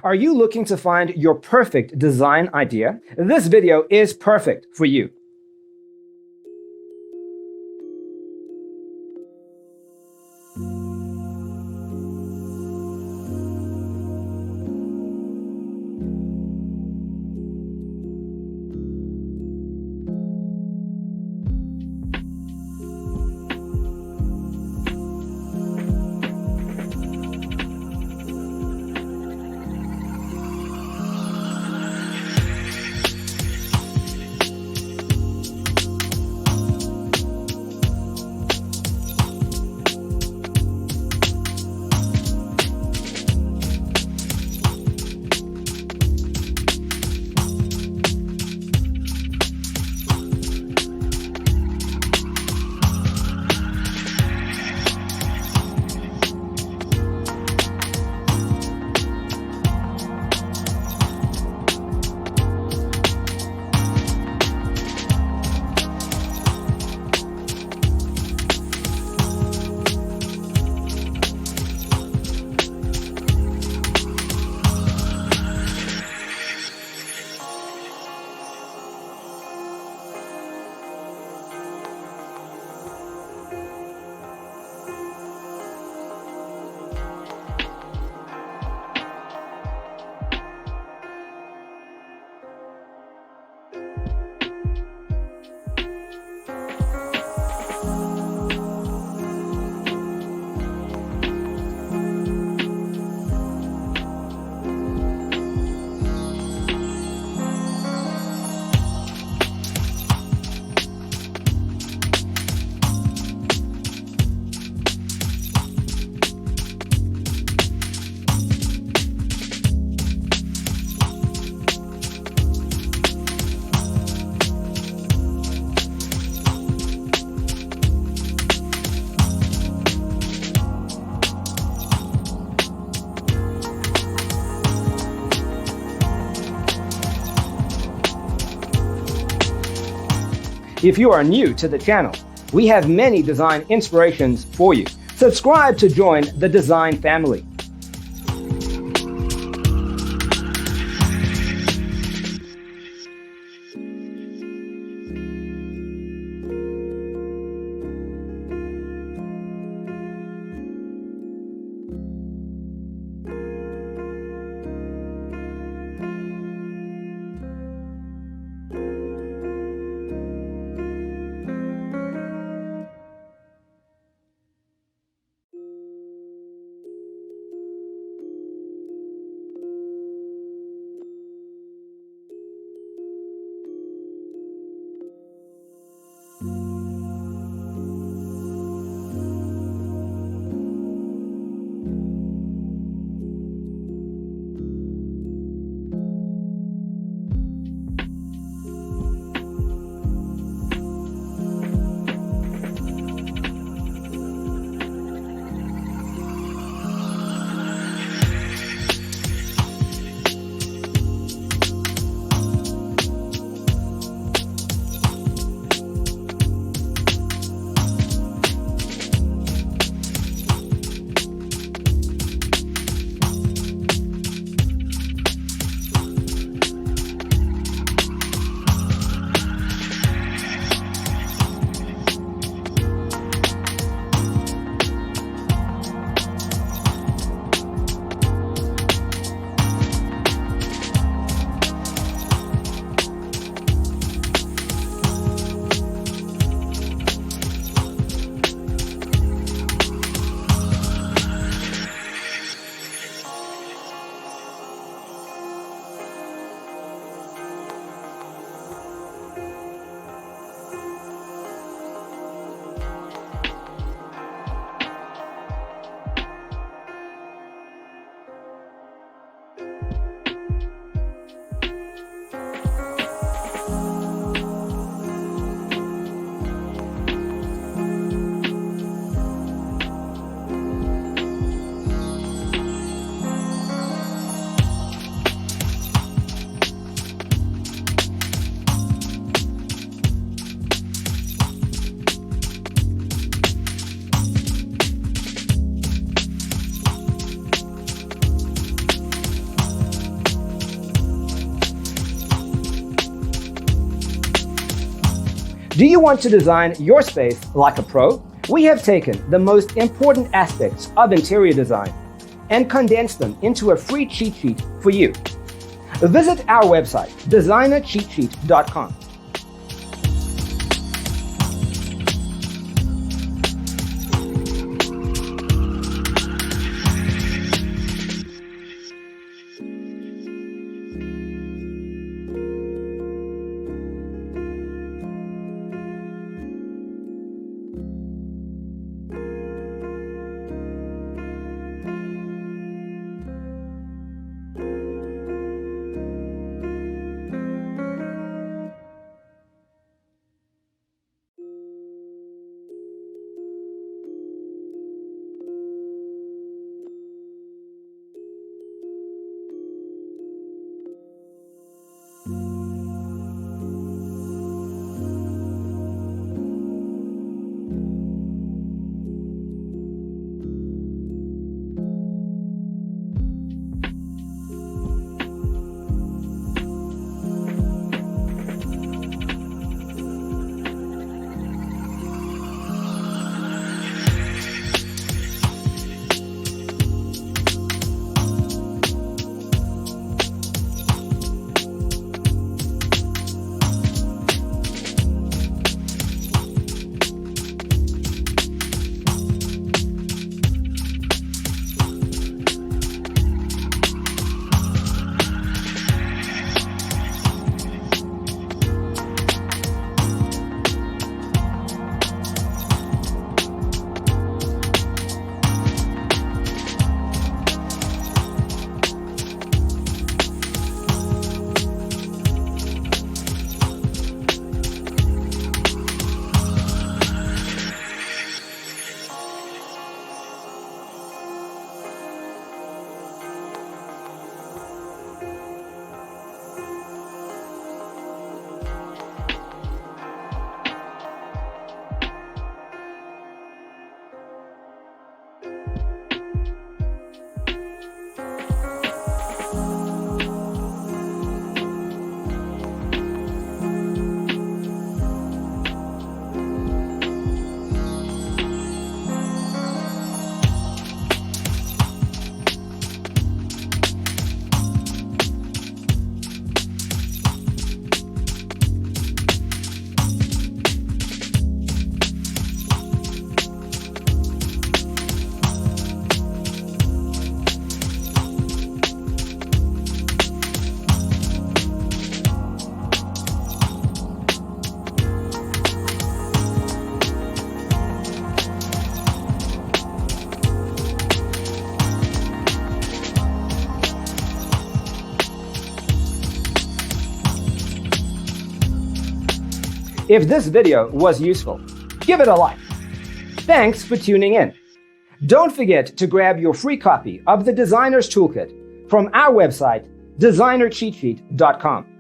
Are you looking to find your perfect design idea? This video is perfect for you. If you are new to the channel, we have many design inspirations for you. Subscribe to join the design family. Do you want to design your space like a pro? We have taken the most important aspects of interior design and condensed them into a free cheat sheet for you. Visit our website, designercheatsheet.com. If this video was useful, give it a like. Thanks for tuning in. Don't forget to grab your free copy of the Designer's Toolkit from our website, designercheatsheet.com.